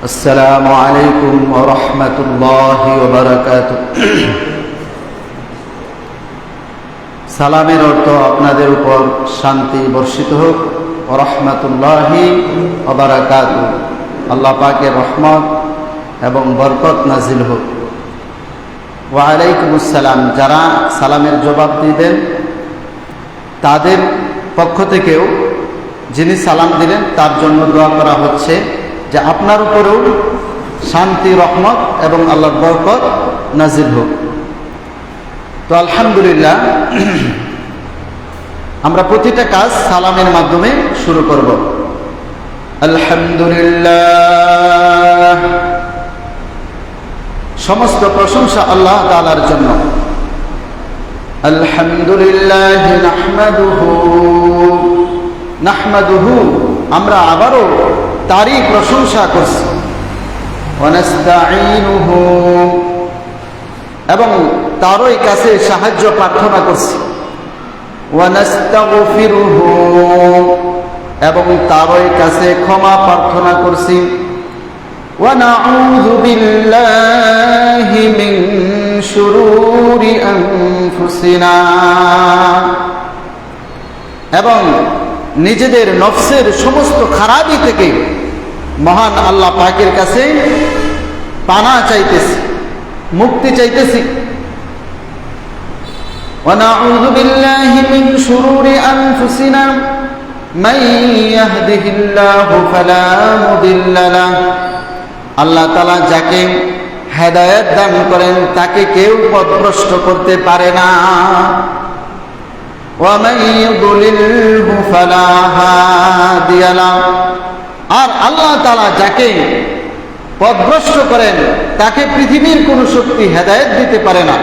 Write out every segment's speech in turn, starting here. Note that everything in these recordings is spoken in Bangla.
আসসালামু আলাইকুম ওয়া রাহমাতুল্লাহি ওয়া বারাকাতুহু। সালামের অর্থ আপনাদের উপর শান্তি বর্ষিত হোক। ওয়া রাহমাতুল্লাহি ওয়া বারাকাতুহু, আল্লাহ পাকের রহমত এবং বরকত নাজিল হোক। ওয়া আলাইকুম আসসালাম, যারা সালামের জবাব দিবেন তাদের পক্ষ থেকেও যিনি সালাম দিলেন তার জন্য দোয়া করা হচ্ছে যে আপনার উপরেও শান্তি, রহমত এবং আল্লাহর বরকত নাজিল হোক। তো আলহামদুলিল্লাহ, আমরা প্রতিটা কাজ সালামের মাধ্যমে শুরু করব। আলহামদুলিল্লাহ, সমস্ত প্রশংসা আল্লাহ তাআলার জন্য। আলহামদুলিল্লাহ নাহমাদুহু, আমরা আবারও তারই প্রশংসা করছি। ওয়া নাস্তাঈনুহু, এবং তারই কাছে সাহায্য প্রার্থনা করছি। ওয়া নাস্তাগফিরুহু, এবং তারই কাছে ক্ষমা প্রার্থনা করছি। ওয়া নাউযু বিল্লাহি মিন শুরুরি আনফুসিনা, এবং নিজেদের নফসের সমস্ত খারাপি থেকে মহান আল্লাহ পাকের কাছে পানা চাইতেছি, মুক্তি চাইতেছি। ওয়া নাউযু বিল্লাহি মিন শুরুরি আনফুসিনা মান ইয়াহদিহিল্লাহু ফালা মুদিল্লা লাহু, আল্লাহ তাআলা যাকে হেদায়েত দান করেন তাকে কেউ পথভ্রষ্ট করতে পারে না। ওয়া মান ইউদ্লিলহু ফালা হাদিয়া লাহু, আর আল্লাহ তাআলা যাকে পথভ্রষ্ট করেন তাকে পৃথিবীর কোন শক্তি হেদায়েত দিতে পারে না।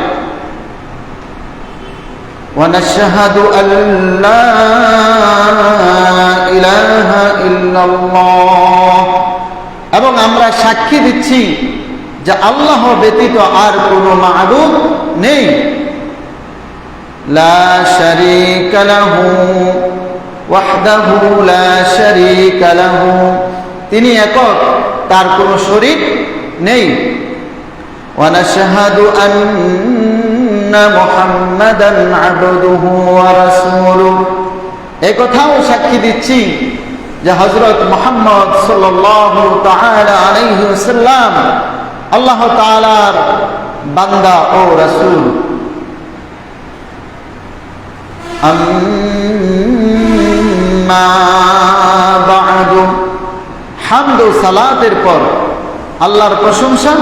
ওয়া নাশহাদু আল্লা ইলাহা ইল্লাল্লাহ, এবং আমরা সাক্ষী দিচ্ছি যে আল্লাহ ব্যতীত আর কোনো মা'বুদ নেই। লা শারীকা লাহু ওয়াহদাহু লা শারীকা লাহু, তিনি একক, তার কোনো শরীক নেই। ওয়া নাশহাদু আন্না মুহাম্মাদান আবদুহু ওয়া রাসূলুহু, এই কথাও সাক্ষী দিচ্ছি যে হযরত মুহাম্মদ সাল্লাল্লাহু তাআলা আলাইহি ওয়াসাল্লাম আল্লাহ তাআলার বান্দা ও রাসূল। আম্মা বা'দু, হামদ ও সালাতের পর আল্লাহর প্রশংসা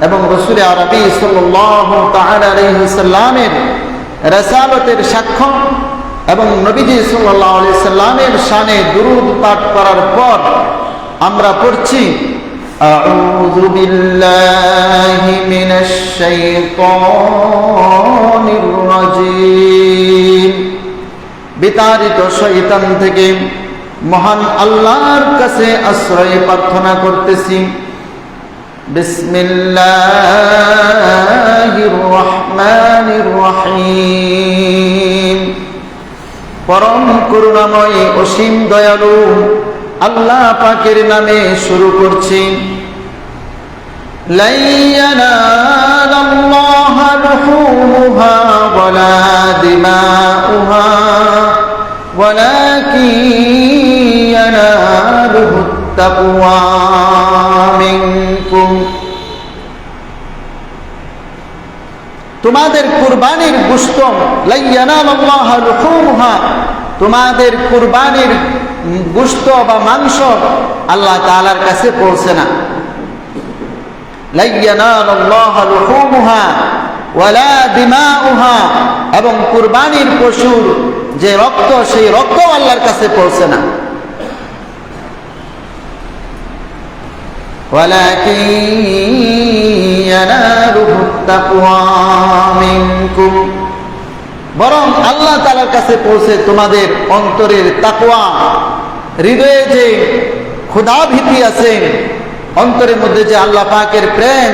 এবং রাসূল আরবি সাল্লাল্লাহু তাআলা আলাইহি ওয়াসাল্লামের রাসালাতের সাক্ষ্য এবং নবীজি সাল্লাল্লাহু আলাইহি সাল্লামের শানে দুরূদ পাঠ করার পর আমরা পড়ছি আউযু বিল্লাহি মিনাশ শাইতানির রাজীম, বিতাড়িত শয়তান থেকে মহান আল্লাহর কাছে আশ্রয় প্রার্থনা করতেছি। বিসমিল্লাহির রহমানির রহিম, পরম করুণাময় অসীম দয়ালু আল্লাহ পাকের নামে শুরু করছি। লা ইয়ানালাল্লাহু লুহুমুহা ওয়ালা দিমাউহা ওয়ালাকিন ইয়ানালুহুত তাকওয়া মিনকুম, তোমাদের কুরবানির গোশত, লা ইয়ানালাল্লাহু লুহুমুহা, তোমাদের কুরবানির গোশত বা মাংস আল্লাহ তাআলার কাছে পৌঁছে না। লা ইয়ানালাল্লাহু লুহুমুহা ওয়ালা দিমাউহা, এবং কুরবানির পশুর যে রক্ত, সেই রক্ত আল্লাহর কাছে পৌঁছে না। ওয়ালাকিন ইয়ানালুহুত তাকওয়া মিনকুম, বরং আল্লাহ তাআলার কাছে পৌঁছে তোমাদের অন্তরের তাকওয়া, হৃদয়ে যে খোদা ভীতি আছে, অন্তরের মধ্যে যে আল্লাহ পাকের প্রেম,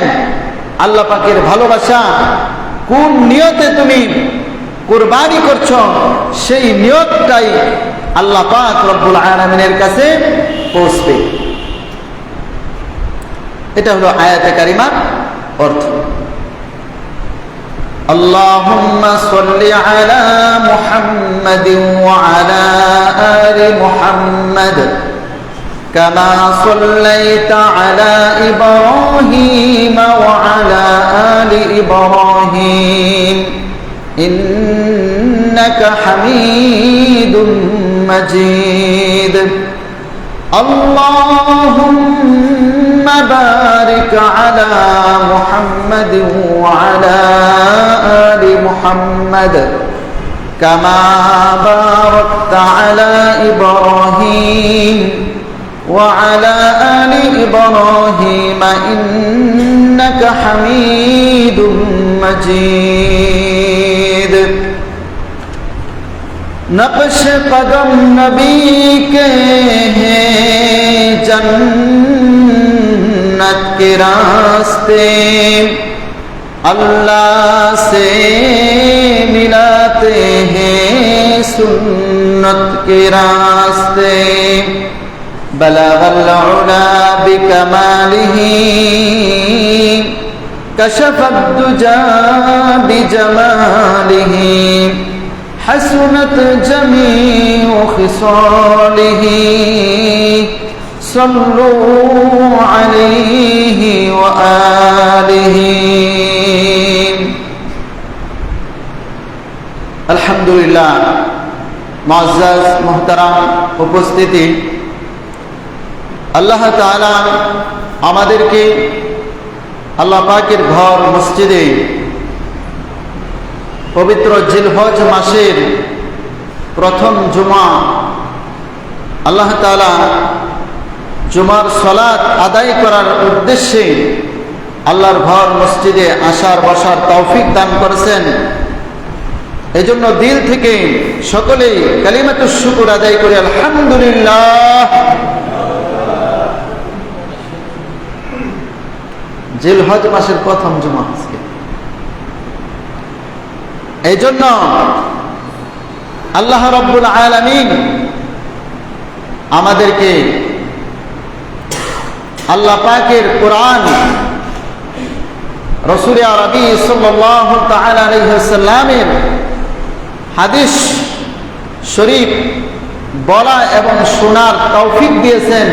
আল্লাহ পাকের ভালোবাসা, কোন নিয়তে তুমি কুরবানি করছো সেই নিয়তটাই আল্লাহ পাক রব্বুল আলামিনের কাছে পৌঁছবে। এটা হলো আয়াতে কারিমার অর্থ। আল্লাহুম্মা সাল্লি আলা মুহাম্মাদিন ওয়া আলা আলি মুহাম্মাদ কামা সাল্লাইতা আলা ইব্রাহিম ওয়া আলা আলি ইব্রাহিম ইন্নাকা হামিদুম মাজিদ। আল্লাহুম্মা বারিক আলা মুহাম্মাদিন ওয়া আলা আলি মুহাম্মাদ কামা বারাকতা আলা ইব্রাহিম ওয়া আলা আলি ইব্রাহিম ইন্নাকা হামিদুম মাজিদ। नक्श कदम नबी के हैं जन्नत के रास्ते, अल्लाह से मिलाते हैं सुन्नत के रास्ते। बलगल उला बिकमालिही कशफत दुजा बिजमालिही हसनत जमीउ खिसालिही सल्लू अलैहि व आलिहि। अल्हम्दुलिल्लाह। मुअज़्ज़ज़ मुहतरम उपस्थिति, আল্লাহ তাআলা আমাদেরকে আল্লাহ পাকের ঘর মসজিদে পবিত্র জিলহজ মাসের প্রথম জুমা আল্লাহ তাআলা জুমার সালাত আদায় করার উদ্দেশ্যে আল্লাহর ঘর মসজিদে আসার বসার তৌফিক দান করেছেন। এজন্য দিল থেকে সকলেই কালিমাতুশ শুকর আদায় করি আলহামদুলিল্লাহ। জিলহজ মাসের প্রথম জুমা আজকে। এই জন্য আল্লাহ রাব্বুল আলামিন আমাদেরকে আল্লাহ পাকের কোরআন রাসূল আরবি সাল্লাল্লাহু তাআলা আলাইহি ওয়াসাল্লামের হাদিস শরীফ বলা এবং শোনার তৌফিক দিয়েছেন।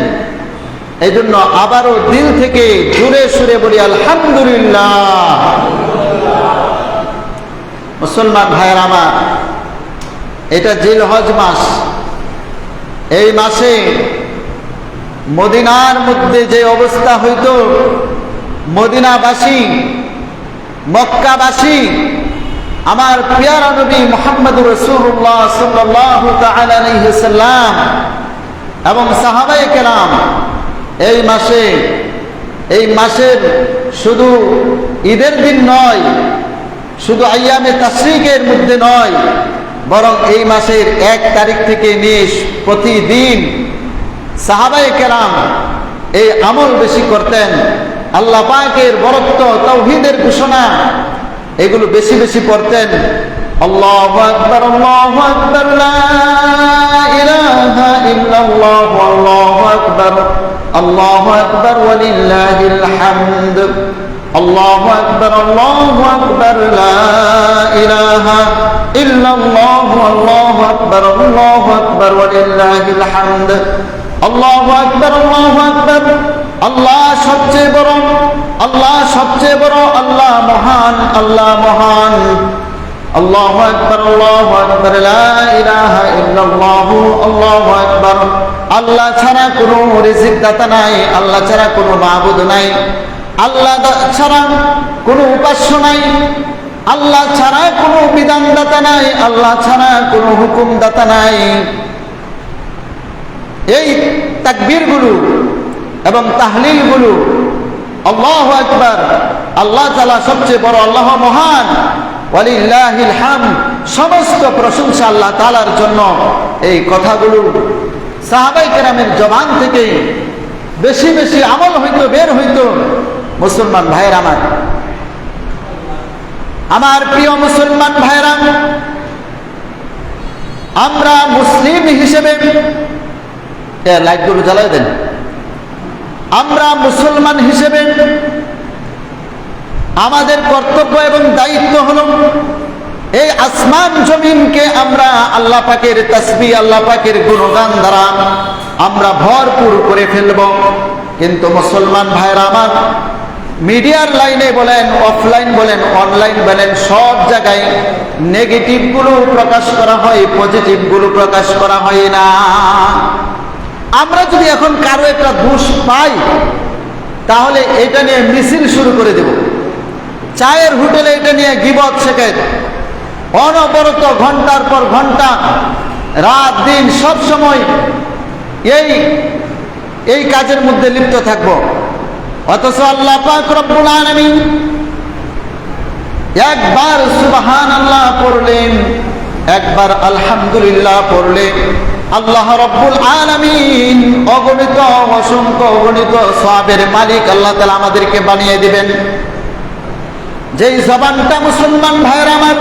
এই জন্য আবারও দিল থেকে জোরে সুরে বলি আলহামদুলিল্লাহ। মুসলমান ভাইয়ের আমার, এটা জিলহজ মাস। এই মাসে মদিনার মধ্যে যে অবস্থা হইতো, মদিনাবাসী মক্কাবাসী আমার প্রিয় নবী মুহাম্মদুর রাসূলুল্লাহ সাল্লাল্লাহু তাআলা আলাইহি ওয়াসাল্লাম এবং সাহাবায়ে কেরাম এই মাসের শুধু ঈদের দিন নয়, শুধু আইয়ামে তাশরিকের মধ্যে নয়, বরং এই মাসের 1 তারিখ থেকে নিয়ে প্রতিদিন সাহাবায়ে কেরাম এই আমল বেশি করতেন। আল্লাহ পাকের বরত্ব, তাওহীদের ঘোষণা এগুলো বেশি বেশি পড়তেন। আল্লাহু আকবার, আল্লাহু আকবার, লা ইলাহা ইল্লাল্লাহ, আল্লাহু আকবার, আল্লাহু আকবার ওয়ালিল্লাহিল হামদ, আল্লাহু আকবার, আল্লাহু আকবার, লা ইলাহা ইল্লাল্লাহ, আল্লাহু আকবার, আল্লাহু আকবার ওয়ালিল্লাহিল হামদ, আল্লাহু আকবার, আল্লাহু আকবার। আল্লাহ সবচেয়ে বড়, আল্লাহ সবচেয়ে বড়, আল্লাহ মহান, আল্লাহ মহান। আল্লাহু আকবার, আল্লাহু আকবার, লা ইলাহা ইল্লাল্লাহ, আল্লাহু আকবার। আল্লাহ ছাড়া কোনো রিজিক দাতা নাই, আল্লাহ ছাড়া কোনো মাবুদ নাই, আল্লাহ ছাড়া কোনো উপাস্য নাই, আল্লাহ ছাড়া কোনো বিধানদাতা নাই, আল্লাহ ছাড়া কোনো হুকুমদাতা নাই। এই তাকবীরগুলো এবং তাহলিলগুলো, আল্লাহু আকবার, আল্লাহ তাআলা সবচেয়ে বড়, আল্লাহ মহান, ওয়ালিল্লাহিল হামদ, সমস্ত প্রশংসা আল্লাহ তাআলার জন্য। এই কথাগুলো সাহাবায়ে কেরামের জবান থেকে বেশি বেশি আমল হইতো, বের হইতো। মুসলমান ভাইয়েরা আমার প্রিয় মুসলমান ভাইয়েরা, আমরা মুসলিম হিসেবে লাইটগুলো জ্বালাই দেন, আমরা মুসলমান হিসেবে আমাদের কর্তব্য এবং দায়িত্ব হলো এই আসমান জমিনকে আমরা আল্লাহ পাকের তাসবিহ, আল্লাহ পাকের গুণগান দ্বারা আমরা ভরপুর করে ফেলব। কিন্তু মুসলমান ভাইরা আমার, মিডিয়ার লাইনে বলেন, অফলাইন বলেন, অনলাইন বলেন, সব জায়গায় নেগেটিভ গুলো প্রকাশ করা হয়, পজিটিভ গুলো প্রকাশ করা হয় না। আমরা যদি এখন কারো একটা দোষ পাই, তাহলে এটা নিয়ে মিছিল শুরু করে দেব। চায়ের হোটেলে এটা নিয়ে গীবত শেখায়, অনবরত ঘন্টার পর ঘন্টা, রাত দিন সব সময় এই কাজের মধ্যে লিপ্ত থাকবো। অথচ আল্লাহ পাক রব্বুল আলামিন একবার সুবহানাল্লাহ পড়লেন, একবার আলহামদুলিল্লাহ পড়লেন, আল্লাহ রব্বুল আলামিন অগণিত অসংখ্য অগণিত সওয়াবের মালিক আল্লাহ তাআলা আমাদেরকে বানিয়ে দিবেন। যেই জবানটা মুসলমান ভাইরা আমার,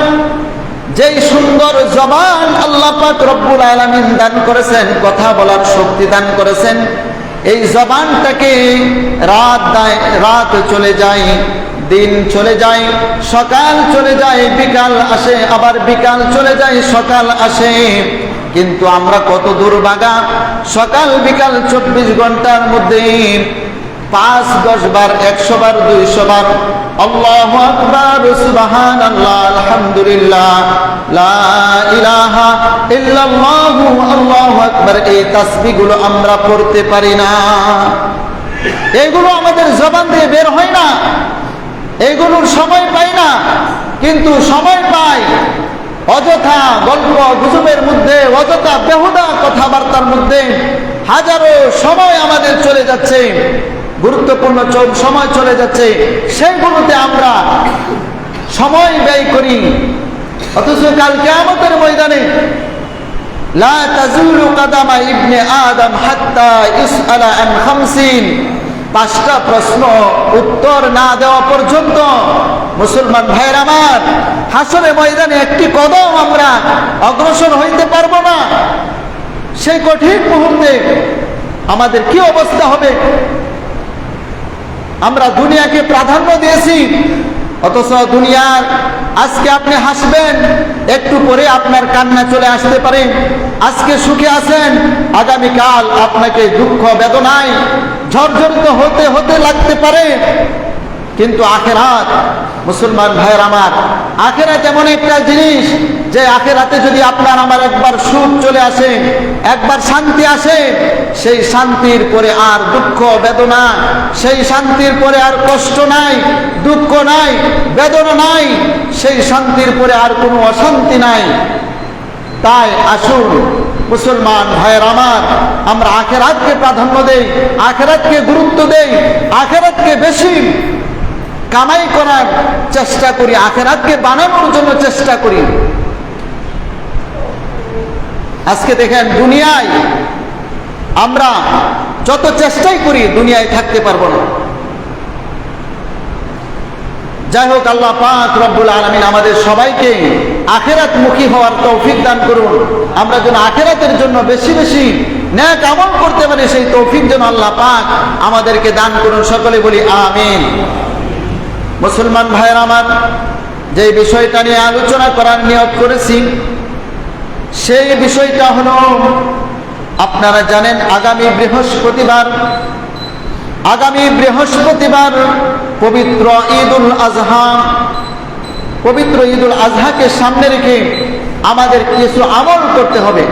যেই সুন্দর জবান আল্লাহ পাক রব্বুল আলামিন দান করেছেন, কথা বলার শক্তি দান করেছেন, এই জবানটাকে রাত চলে যায়, দিন চলে যায়, সকাল চলে যায়, বিকাল আসে, আবার বিকাল চলে যায়, সকাল আসে। কিন্তু আমরা কত দুর্ভাগা, সকাল বিকাল 24 ঘন্টার মধ্যে 5-10 বার, 100 বার, 200 বার আল্লাহু আকবার, সুবহানাল্লাহ, আলহামদুলিল্লাহ, লা ইলাহা ইল্লাল্লাহু, আল্লাহু আকবার, এই তাসবিহগুলো আমরা পড়তে পারি না। এগুলো আমাদের জবান দিয়ে বের হয় না, এগুলোর সময় পাই না। কিন্তু সময় পাই অযথা গল্প গুজবের মধ্যে, অযথা বেহুদা কথাবার্তার মধ্যে। হাজারো সময় আমাদের চলে যাচ্ছে, গুরুত্বপূর্ণ সময় চলে যাচ্ছে, সেইগুলোতে আমরা সময় ব্যয় করি। অথচ কাল কিয়ামতের ময়দানে লা তাজুলু কাদামা ইবনে আদম হাত্তা ইসআলা আন 50, 5টা প্রশ্ন উত্তর না দেওয়া পর্যন্ত মুসলমান ভাইরা আমার, হাসরের ময়দানে একটি কদম আমরা অগ্রসর হইতে পারবো না। সেই কঠিন মুহূর্তে আমাদের কি অবস্থা হবে? আমরা দুনিয়াকে প্রাধান্য দিয়েছি, অথচ দুনিয়ার আজকে আপনি হাসবেন, একটু পরে আপনার কান্না চলে আসতে পারে। আজকে সুখে আছেন, আগামীকাল আপনাকে দুঃখ বেদনায় জর্জরিত হতে হতে লাগতে পারে। কিন্তু আখেরাত, মুসলমান ভাইয়ের আমার, আখেরাত এমন একটা জিনিস যে আখেরাতে যদি আপনার আমার একবার সুখ চলে আসে, একবার শান্তি আসে, সেই শান্তির পরে আর দুঃখ বেদনা, সেই শান্তির পরে আর কষ্ট নাই, দুঃখ নাই, বেদনা নাই, সেই শান্তির পরে আর কোনো অশান্তি নাই। তাই আসুন মুসলমান ভাইয়ের আমার, আমরা আখেরাতকে প্রাধান্য দেই, আখেরাতকে গুরুত্ব দেই, আখেরাতকে বেশি কামাই করার চেষ্টা করি, আখেরাতকে বানানোর জন্য চেষ্টা করি। আজকে দেখেন দুনিয়ায় আমরা যত চেষ্টাই করি, দুনিয়ায় থাকতে পারবো না। যাই হোক, আল্লাহ পাক রব্বুল আলামিন আমাদের সবাইকে আখেরাতমুখী হওয়ার তৌফিক দান করুন। আমরা যেন আখেরাতের জন্য বেশি বেশি নেক আমল করতে পারি, সেই তৌফিক যেন আল্লাহ পাক আমাদেরকে দান করুন। সকলে বলি আমিন। মুসলমান ভাইয়ের আমার, যে বিষয়টা নিয়ে আলোচনা করার নিয়ত করেছি, সেই বিষয়টা হলো, আপনারা জানেন আগামী বৃহস্পতিবার পবিত্র ঈদুল আজহা। পবিত্র ঈদুল আজহাকে সামনে রেখে আমাদের কিছু আমল করতে হবে।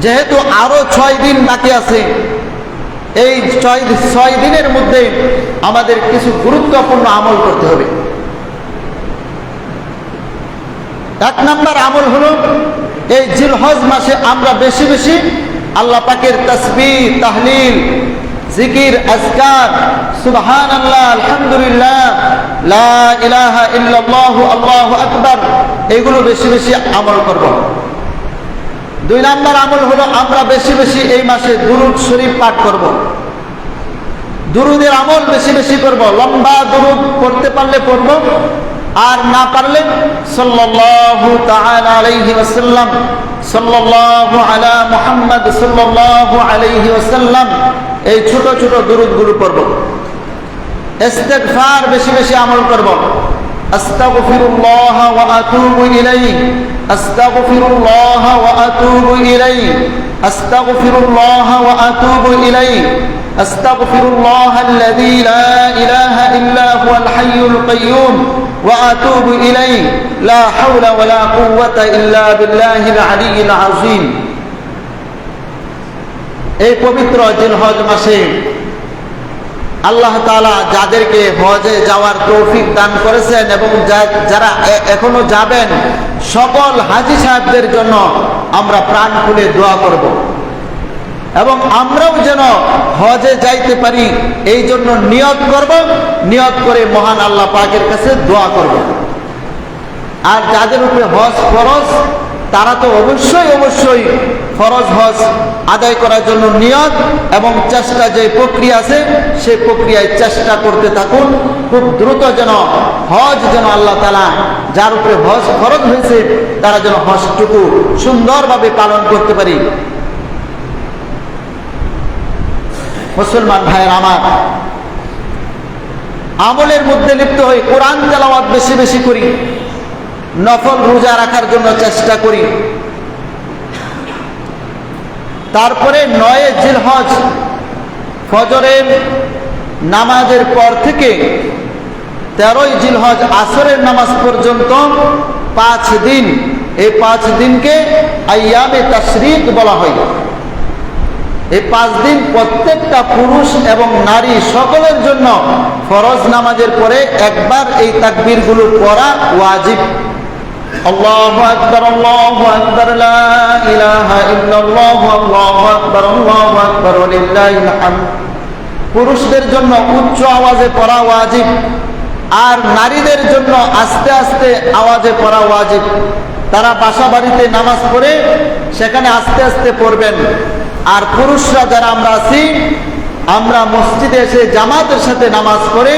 যেহেতু আরো 6 দিন বাকি আছে, এই 6 দিনের মধ্যে আমাদের কিছু গুরুত্বপূর্ণ আমল করতে হবে। 1 নম্বর আমল হলো, এই জিলহজ মাসে আমরা বেশি বেশি আল্লাহ পাকের তাসবিহ, তাহলিল, জিকির, আজকার, সুবহানাল্লাহ, আলহামদুলিল্লাহ, লা ইলাহা ইল্লাল্লাহ, আল্লাহু আকবার, এগুলো বেশি বেশি আমল করব। 2 নম্বর আমল হলো, আমরা বেশি বেশি এই মাসে দুরূদ শরীফ পাঠ করব। দুরূদের আমল বেশি বেশি করব। লম্বা দুরূদ পড়তে পারলে পড়ব, আর না পারলে সাল্লাল্লাহু তাআলা আলাইহি ওয়াসাল্লাম, সাল্লাল্লাহু আলা মুহাম্মদ সাল্লাল্লাহু আলাইহি ওয়াসাল্লাম, এই ছোট ছোট দুরূদগুলো পড়ব, ইস্তিগফার বেশি বেশি আমল করব। আস্তাগফিরুল্লাহ ওয়া আতুবু ইলাইহি, আস্তাগফিরুল্লাহ ওয়া আতুবু ইলাইহি, আস্তাগফিরুল্লাহ ওয়া আতুবু ইলাইহি, আস্তাগফিরুল্লাহাল্লাযী লা ইলাহা ইল্লা হুয়াল হাইয়ুল কাইয়্যুম ওয়া আতুবু ইলাইহি, লা হাওলা ওয়া লা কুওয়াতা ইল্লা বিল্লাহিল আলিয়্যিল আযীম। এই পবিত্র জিলহজ মাসে আল্লাহ তাআলা যাদেরকে হজে যাওয়ার তৌফিক দান করেছেন এবং যারা এখনো যাবেন, সকল হাজী সাহেবদের জন্য আমরা প্রাণ খুলে দোয়া করব এবং আমরাও যেন হজে যাইতে পারি এই জন্য নিয়ত করব, নিয়ত করে মহান আল্লাহ পাকের কাছে দোয়া করব। আর যাদের উপরে হজ ফরজ, তারা তো অবশ্যই অবশ্যই ফরজ হজ আদায় করার জন্য নিয়ত এবং চেষ্টা, যে প্রক্রিয়া আছে সেই প্রক্রিয়ায় চেষ্টা করতে থাকুন। খুব দ্রুত যেন হজ যেন আল্লাহ তাআলা যার উপরে হজ ফরজ হয়েছে তারা যেন হজটুকু সুন্দরভাবে পালন করতে পারি। মুসলমান ভাইয়ের আমার, আমলের মধ্যে লিপ্ত হই, কোরআন তেলাওয়াত বেশি বেশি করি, নফল রোজা রাখার জন্য চেষ্টা করি। তারপরে 9 জিলহজ ফজরের নামাজের পর থেকে 13 জিলহজ আসরের নামাজ পর্যন্ত 5 দিন, এই 5 দিনকে আইয়ামে তাশরিক বলা হয়। এই 5 দিন প্রত্যেকটা পুরুষ এবং নারী সকলের জন্য ফরজ নামাজের পরে একবার এই তাকবীরগুলো পড়া ওয়াজিব। আল্লাহু আকবার, আল্লাহু আকবার, লা ইলাহা ইল্লাল্লাহ, আল্লাহু আকবার, আল্লাহু আকবার, ওয়ালিল্লাহিল হামদ। পুরুষদের জন্য উচ্চ আওয়াজে পড়া ওয়াজিব, আর নারীদের জন্য আস্তে আস্তে আওয়াজে পড়া ওয়াজিব। তারা বাসা বাড়িতে নামাজ পড়ে সেখানে আস্তে আস্তে পড়বেন। আর পুরুষরা যারা আমরা আছি, আমরা মসজিদে এসে জামাতের সাথে নামাজ পড়ে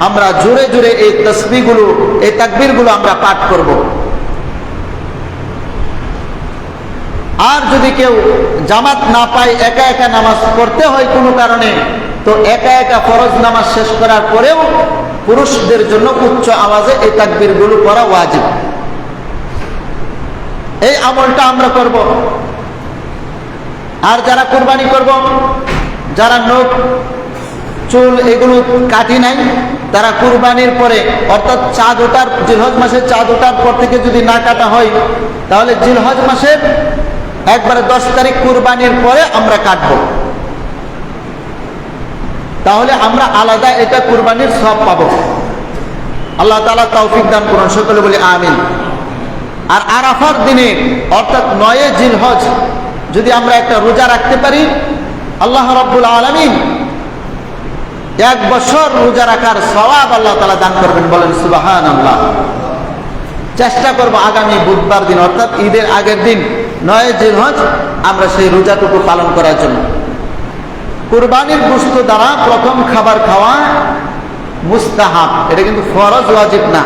আমরা জোরে জোরে এই তাসবিহগুলো, এই তাকবীরগুলো আমরা পাঠ করব। আর যদি কেউ জামাত না পায়, একা একা নামাজ পড়তে হয় কোনো কারণে, তো একা একা ফরজ নামাজ শেষ করার পরেও পুরুষদের জন্য উচ্চ আওয়াজে এই তাকবীরগুলো পড়া ওয়াজিব। এই আমলটা আমরা করব। আর যারা কুরবানি করব, যারা নখ চুল এগুলো কাটি নাই, তারা কুরবানির পরে, অর্থাৎ চাঁদ ওঠার, জিলহজ মাসের চাঁদ ওঠার পর থেকে যদি না কাটা হয়, তাহলে জিলহজ মাসের একবারে 10 তারিখ কুরবানির পরে আমরা কাটব। তাহলে আমরা আলাদা এটা কুরবানির সওয়াব পাবো। আল্লাহ তাআলা তৌফিক দান করুন, সকলে বলি আমিন। আর আরাফার দিনে অর্থাৎ 9 জিলহজ যদি আমরা একটা রোজা রাখতে পারি, আল্লাহ রাব্বুল আলামিন 1 বছর রোজা রাখার সওয়াব আল্লাহ তাআলা দান করবেন। বলেন সুবহানাল্লাহ। চেষ্টা করব আগামী বুধবার দিন, অর্থাৎ ঈদের আগের দিন 9 জিলহজ আমরা সেই রোজাটুকু পালন করার জন্য। কুরবানির গোশত দ্বারা প্রথম খাবার খাওয়া মুস্তাহাব, এটা কিন্তু ফরজ ওয়াজিব না।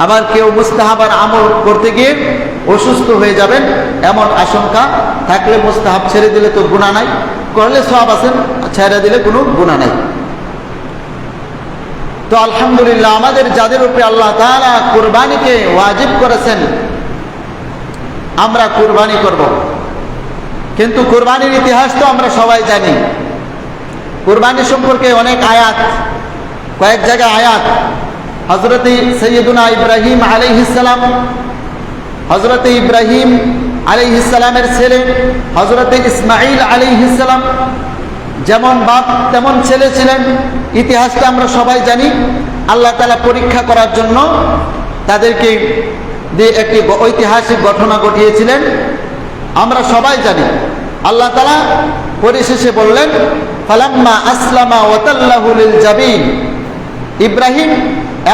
আবার কেউ মুস্তাহাবার আমল করতে গিয়ে অসুস্থ হয়ে যাবেন এমন আশঙ্কা থাকলে মুস্তাহাব ছেড়ে দিলে তো গুনাহ নাই, করলে সওয়াব আছে, ছেড়ে দিলে কোনো গুনাহ নাই। তো আলহামদুলিল্লাহ, আমাদের যাদের উপরে আল্লাহ তাআলা কুরবানিকে ওয়াজিব করেছেন, আমরা কুরবানি করব। কিন্তু কুরবানির ইতিহাস তো আমরা সবাই জানি। কুরবানি সম্পর্কে অনেক আয়াত, কয়েক জায়গায় আয়াত। হযরত সৈয়দুনা ইব্রাহিম আলাইহিস সালাম, হযরত ইব্রাহিম আলাইহিস সালামের ছেলে হযরত ইসমাঈল আলাইহিস সালাম যেমন বাপ তেমন ছেলে ছিলেন, ইতিহাসটা আমরা সবাই জানি। আল্লাহ তাআলা পরীক্ষা করার জন্য তাদেরকে দিয়ে একটি ঐতিহাসিক ঘটনা ঘটিয়েছিলেন, আমরা সবাই জানি। আল্লাহ তাআলা পরিশেষে বললেন, ফালাম্মা আসলামা ওয়াতাল্লাহু লিল জাবিন। ইব্রাহিম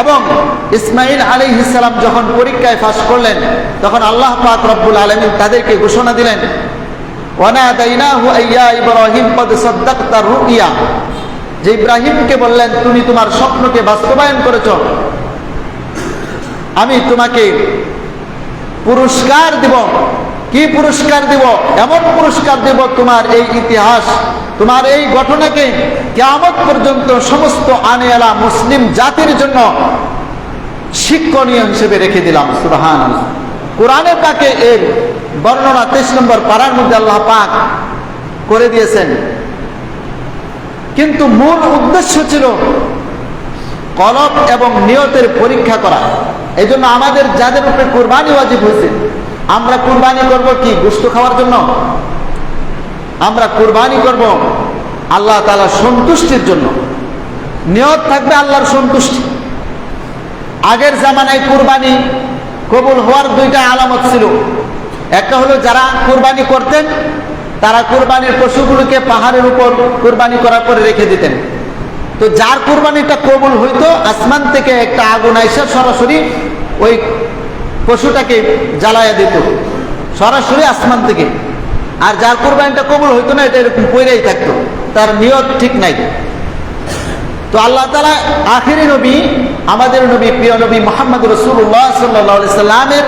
এবং ইসমাঈল আলাইহিস সালাম যখন পরীক্ষায় পাস করলেন, তখন আল্লাহ পাক রব্বুল আলামিন তাদেরকে ঘোষণা দিলেন, ওয়ানাদাইনাহু আইয়া ইব্রাহিম কদ সাদ্দাকতা রুইয়া। যে ইব্রাহিমকে বললেন, তুমি তোমার স্বপ্নকে বাস্তবায়ন করেছ, আমি তোমাকে পুরস্কার দিব। কি পুরস্কার দিব? এমন পুরস্কার দেব তোমার এই ইতিহাস তোমার এই ঘটনাকে কিয়ামত পর্যন্ত সমস্ত আনেয়ালা মুসলিম জাতির জন্য শিক্ষণীয় হিসেবে রেখে দিলাম। সুবহানাল্লাহ। কোরআনে পাকে এর বর্ণনা 23 নম্বর পারার মধ্যে আল্লাহ পাক করে দিয়েছেন, কিন্তু মূল উদ্দেশ্য ছিল কলব এবং নিয়তের পরীক্ষা করা। এই জন্য আমাদের যাদের উপরে কুরবানি ওয়াজিব হয়েছে, আমরা কুরবানি করব কি গোশত খাওয়ার জন্য? আমরা কুরবানি করব আল্লাহ তাআলার সন্তুষ্টির জন্য। নিয়ত থাকবে আল্লাহর সন্তুষ্টি। আগের জামানায় কুরবানি কবুল হওয়ার দুইটা আলামত ছিল। একটা হলো যারা কুরবানি করতেন তারা কুরবানির পশুগুলোকে পাহাড়ের উপর কুরবানি করার পরে রেখে দিতেন। তো যার কুরবানিটা কবুল হইতো, আসমান থেকে একটা আগুন আইসা সরাসরি ওই পশুটাকে জ্বালায়া দিত, সরাসরি আসমান থেকে। আর যার কুরবানিটা কবুল হইতো না, এটা এরকম পইরাই থাকতো, তার নিয়ত ঠিক নাই। তো আল্লাহ তাআলা আখিরি নবী, আমাদের নবী, প্রিয় নবী মুহাম্মদ রাসূলুল্লাহ সাল্লাল্লাহু আলাইহি সাল্লামের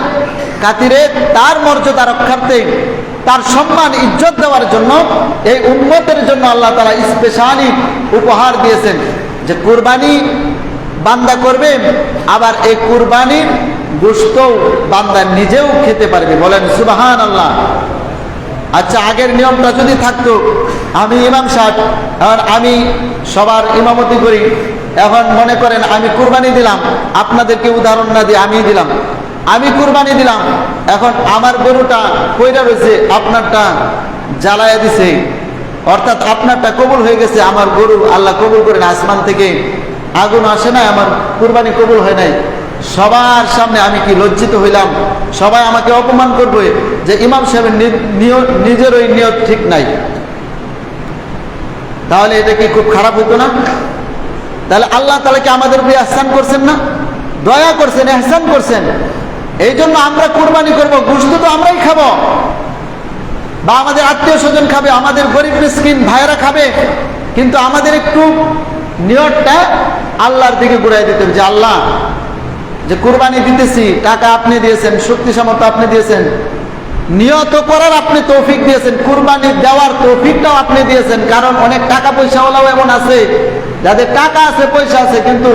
খাতিরে, তার মর্যাদা রক্ষার্থে, তার সম্মান ইজ্জত দেওয়ার জন্য, এই উম্মতের জন্য আল্লাহ তাআলা স্পেশালি উপহার দিয়েছেন যে কুরবানি বান্দা করবে, আবার এই কুরবানির গোশত বান্দা নিজেও খেতে পারবে। বলেন সুবহানাল্লাহ। আচ্ছা, আগের নিয়মটা যদি থাকতো, আমি ইমাম সাহেব, আর আমি সবার ইমামতি করি, এখন মনে করেন আমি কুরবানি দিলাম, আপনাদেরকে উদাহরণ না দিয়ে আমি দিলাম, আমি কুরবানি দিলাম, এখন আমার গরুটা কইরা রয়েছে, আপনারটা জ্বালায়া দিছে, অর্থাৎ আপনারটা কবুল হয়ে গেছে, আমার গরু আল্লাহ কবুল করেন, আসমান থেকে আগুন আসে না, আমার কুরবানি কবুল হয় নাই। সবার সামনে আমি কি লজ্জিত হইলাম? সবাই আমাকে অপমান করবে যে ইমাম সাহেবের নিজের ওই নিয়ত ঠিক নাই। তাহলে এটা কি খুব খারাপ হতো না? তাহলে আল্লাহ তাআলা কি আমাদের উপরে ইহসান করছেন না? দয়া করছেন, ইহসান করছেন। এই জন্য আমরা কুরবানি করব, গোশত তো আমরাই খাবো, বা আমাদের আত্মীয় স্বজন খাবে, আমাদের গরিব মিসকিন ভাইয়েরা খাবে, কিন্তু আমাদের একটু নিয়তটা আল্লাহর দিকে ঘুরাই দিতে হবে যে আল্লাহ, যে কুরবানি দিতেছি, টাকা আপনি দিয়েছেন, শক্তি সামর্থ্য আপনি দিয়েছেন, নিয়ত করার আপনি তৌফিক দিয়েছেন, কুরবানি দেওয়ার তৌফিকটাও আপনি দিয়েছেন। কারণ অনেক টাকা পয়সাওয়ালাও এমন আছে যাদের টাকা আছে, পয়সা আছে, কিন্তু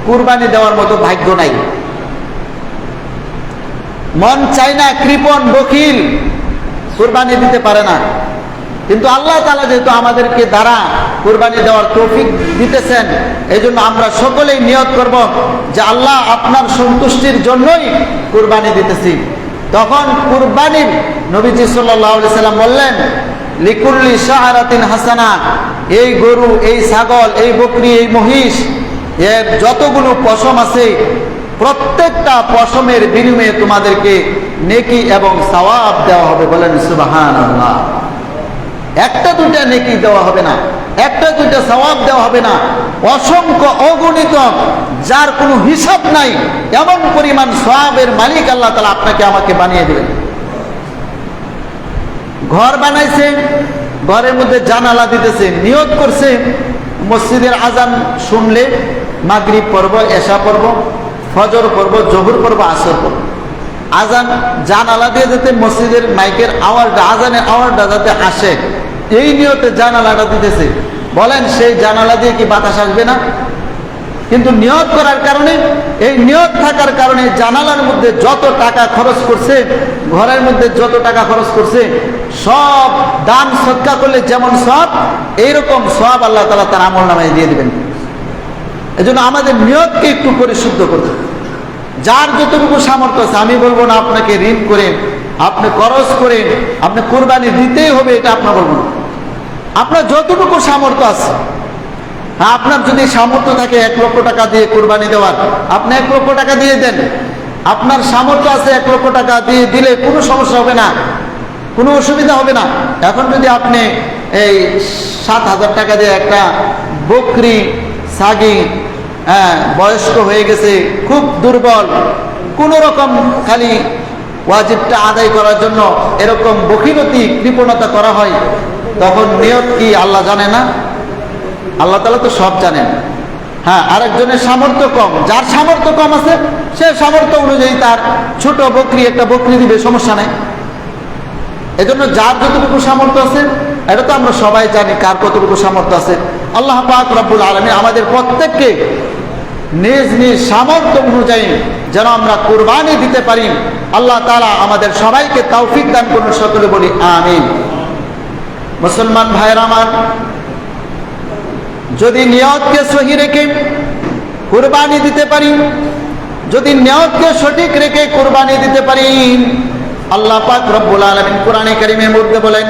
কুরবানি দেওয়ার মতো ভাগ্য নাই, মন চাই না, কৃপণ, বখিল, কুরবানি দিতে পারে না। কিন্তু আল্লাহ তাআলা যেহেতু আমাদেরকে দ্বারা কুরবানি দেওয়ার তৌফিক দিতেছেন, এই জন্য আমরা সকলেই নিয়ত করব যে আল্লাহ আপনার সন্তুষ্টির জন্যই কুরবানি দিতেছি। তখন কুরবানির নবীজি সাল্লাল্লাহু আলাইহি সাল্লাম বললেন, লিকুল্লি শাহরাতিন হাসানা, এই গরু, এই ছাগল, এই বকরি, এই মহিষ, এর যতগুলো পশম আছে, প্রত্যেকটা পশমের বিনিময়ে তোমাদেরকে নেকি এবং সওয়াব দেওয়া হবে। বলেন সুবহানাল্লাহ। একটা দুইটা নেকি দেওয়া হবে না, একটা দুইটা সওয়াব দেওয়া হবে না, অসংখ্য অগণিত, যার কোনো হিসাব নাই, এমন পরিমাণ সওয়াবের মালিক আল্লাহ তাআলা আপনাকে আমাকে বানিয়ে দিবেন। ঘর বানাইছে, ঘরের মধ্যে জানালা দিতেছে, নিয়ত করছে মসজিদের আজান শুনলে মাগরিব পড়ব, এশা পড়ব, ফজর পড়ব, জোহর পড়ব, আসর পড়ব, আজান জানালা দিয়ে যাতে মসজিদের মাইকের আওয়াজটা, আজানের আওয়াজটা যাতে আসে, এই নিয়তে জানালাটা দিতেছে। বলেন সেই জানালা দিয়ে কি বাতাস আসবে না? কিন্তু নিয়ত করার কারণে, এই নিয়ত থাকার কারণে জানালার মধ্যে যত টাকা খরচ করছে, ঘরের মধ্যে যত টাকা খরচ করছে, সব দান সদকা করলে যেমন সব, এইরকম সব আল্লাহ তাআলা তার আমলনামায় দিয়ে দিবেন। এজন্য আমাদের নিয়তকে একটু পরিশুদ্ধ করতে, যার যতটুকু সামর্থ্য আছে, আমি বলবো না আপনাকে ঋণ করে, আপনি খরচ করে, আপনি কুরবানি দিতেই হবে, এটা আপনার বলবো না। আপনার যতটুকু সামর্থ্য আছে, আপনার যদি সামর্থ্য থাকে 1 লক্ষ টাকা দিয়ে কুরবানি দেওয়ার, আপনি 1 লক্ষ টাকা দিয়ে দেন। আপনার সামর্থ্য আছে 1 লক্ষ টাকা দিয়ে দিলে কোনো সমস্যা হবে না, কোনো অসুবিধা হবে না। এখন যদি আপনি এই 7,000 টাকা দিয়ে একটা বকরি, ছাগি, বয়স্ক হয়ে গেছে, খুব দুর্বল, কোন রকম খালি ওয়াজিবটা আদায় করার জন্য এরকম বখিলতি, কৃপণতা করা হয়, তখন নিয়ত কি আল্লাহ জানে না? আল্লাহ তাআলা তো সব জানেন। হ্যাঁ, আরেকজনের সামর্থ্য কম, যার সামর্থ্য কম আছে সে সামর্থ্য অনুযায়ী তার ছোট বকরি, একটা বকরি দিবে, সমস্যা নেই। এজন্য যার যতটুকু সামর্থ্য আছে এটা তো আমরা সবাই জানি কার কতটুকু সামর্থ্য আছে। আল্লাহ পাক রব্বুল আলামিন আমাদের প্রত্যেককে নিজ নিজ সামর্থ্য অনুযায়ী যেন আমরা কুরবানি দিতে পারি, আল্লাহ তাআলা আমাদের সবাইকে তৌফিক দান করুন, সকলে বলি আমিন। মুসলমান ভাইরা আমার, যদি নিয়তকে সহি রেখে কুরবানি দিতে পারি, যদি নিয়তকে সঠিক রেখে কুরবানি দিতে পারি, আল্লাহ পাক রব্বুল আলামিন কোরআনে কারীমের মধ্যে বলেন,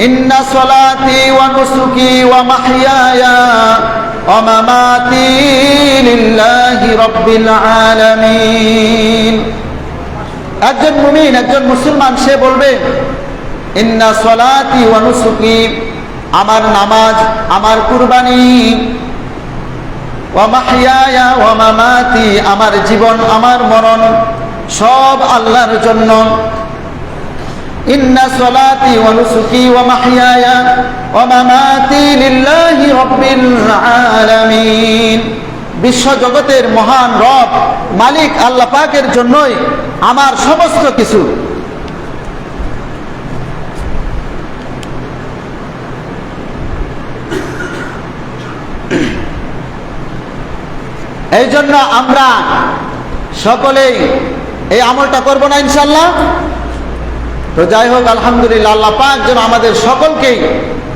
ইন্না সলাতি ওয়া নুসুকি ওয়া মাহইয়ায়া ওয়া মামাতি লিল্লাহি রাব্বিল আলামিন। একজন মুমিন, একজন মুসলমান সে বলবে, ইন্না সলাতি ওয়া নুসুকি, আমার নামাজ, আমার কুরবানি, ওয়া মাহইয়ায়া ওয়া মামাতি, আমার জীবন, আমার মরণ সব আল্লাহর জন্য। ইন্না সলাতি ওয়া নুসুকি ওয়া মাহইয়ায়া ওয়া মামাতি লিল্লাহি রাব্বিল আলামিন। বিশ্ব জগতের মহান রব মালিক আল্লাহ পাকের জন্যই আমার সমস্ত কিছু। এই জন্য আমরা সকলেই এই আমলটা করব না ইনশাআল্লাহ? তো যাই হোক, আলহামদুলিল্লাহ, আল্লাহ পাক যেন আমাদের সকলকেই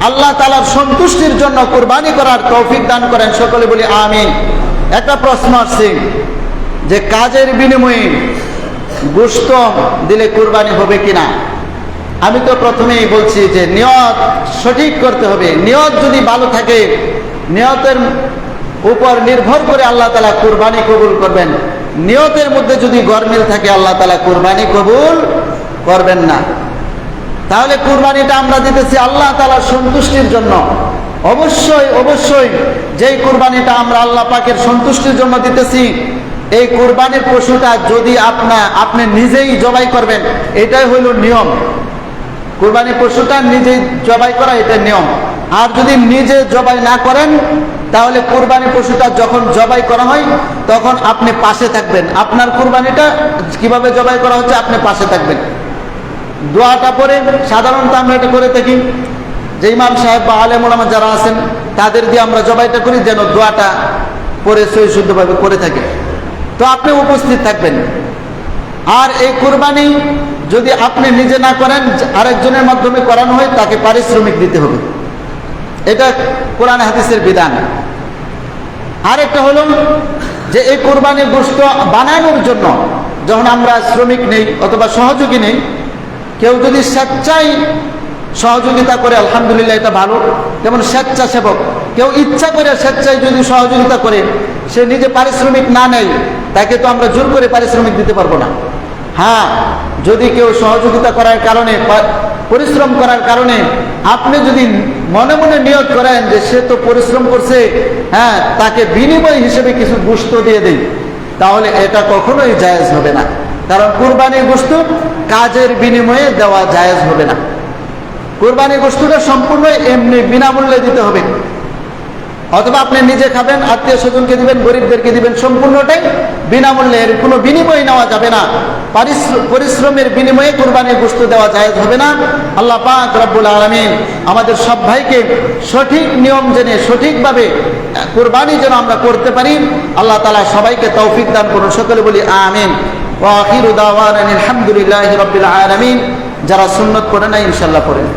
আল্লাহ তাআলার সন্তুষ্টির জন্য কুরবানি করার তৌফিক দান করেন, সকলে বলি আমিন। একটা প্রশ্ন আসছে যে কাজের বিনিময়ে গোশত দিলে কুরবানি হবে কিনা। আমি তো প্রথমেই বলছি যে নিয়ত সঠিক করতে হবে। নিয়ত যদি ভালো থাকে, নিয়তের উপর নির্ভর করে আল্লাহ তাআলা কুরবানি কবুল করবেন। নিয়তের মধ্যে যদি গরমিল থাকে, আল্লাহ তাআলা কুরবানি কবুল করবেন না। তাহলে কুরবানিটা আমরা দিতেছি আল্লাহ তাআলার সন্তুষ্টির জন্য। অবশ্যই অবশ্যই যেই কুরবানিটা আমরা আল্লাহ পাকের সন্তুষ্টির জন্য দিতেছি, এই কুরবানির পশুটা যদি আপনি নিজেই জবাই করবেন, এটাই হইল নিয়ম। কুরবানির পশুটা নিজেই জবাই করা, এটা নিয়ম। আর যদি নিজে জবাই না করেন, তাহলে কুরবানি পশুটা যখন জবাই করা হয় তখন আপনি পাশে থাকবেন। আপনার কুরবানিটা কিভাবে জবাই করা হচ্ছে আপনি পাশে থাকবেন। দোয়াটা পরে সাধারণত আমরা এটা করে থাকি যে ইমাম সাহেব বা আলেম ওলামা যারা আছেন তাদের দিয়ে আমরা জবাইটা করি, যেন দোয়াটা পরে সহি শুদ্ধভাবে করে থাকি। তো আপনি উপস্থিত থাকবেন। আর এই কুরবানি যদি আপনি নিজে না করেন, আরেকজনের মাধ্যমে করানো হয়, তাকে পারিশ্রমিক দিতে হবে। এটা কোরআন হাদিসের বিধান। আরেকটা হলো যে এই কুরবানির গোশত বানানোর জন্য যখন আমরা শ্রমিক নেই অথবা সহযোগী নেই, কেউ যদি স্বেচ্ছায় সহযোগিতা করে, আলহামদুলিল্লাহ, এটা ভালো। যেমন স্বেচ্ছাসেবক, কেউ ইচ্ছা করে স্বেচ্ছায় যদি সহযোগিতা করে, সে নিজে পারিশ্রমিক না নেয়, তাকে তো আমরা জোর করে পারিশ্রমিক দিতে পারবো না। হ্যাঁ, যদি কেউ সহযোগিতা করার কারণে, পরিশ্রম করার কারণে আপনি যদি মনে মনে নিয়ত করেন যে সে তো পরিশ্রম করছে, হ্যাঁ, তাকে বিনিময় হিসেবে কিছু গোশত দিয়ে দেই, তাহলে এটা কখনোই জায়েজ হবে না। কারণ কুরবানির গোশত কাজের বিনিময়ে দেওয়া জায়েজ হবে না। কুরবানির গোশতটা সম্পূর্ণ এমনি বিনামূল্যে দিতে হবে। অথবা আপনি নিজে খাবেন, আত্মীয় স্বজনকে দিবেন, গরিবদেরকে দিবেন, সম্পূর্ণটাই বিনামূল্যে, এর কোনো বিনিময় নেওয়া যাবে না। পরিশ্রমের বিনিময়ে কুরবানির গোশত দেওয়া জায়েজ হবে না। আল্লাহ পাক রব্বুল আলামিন আমাদের সব ভাইকে সঠিক নিয়ম জেনে সঠিকভাবে কুরবানি যেন আমরা করতে পারি, আল্লাহ তাআলা সবাইকে তৌফিক দান করুন, সকলে বলি আমিন। ওয়া আখিরু দাওয়ানা আলহামদুলিল্লাহি রাব্বিল আলামিন। যারা সুন্নত পড়ে না ইনশাআল্লাহ পড়েন।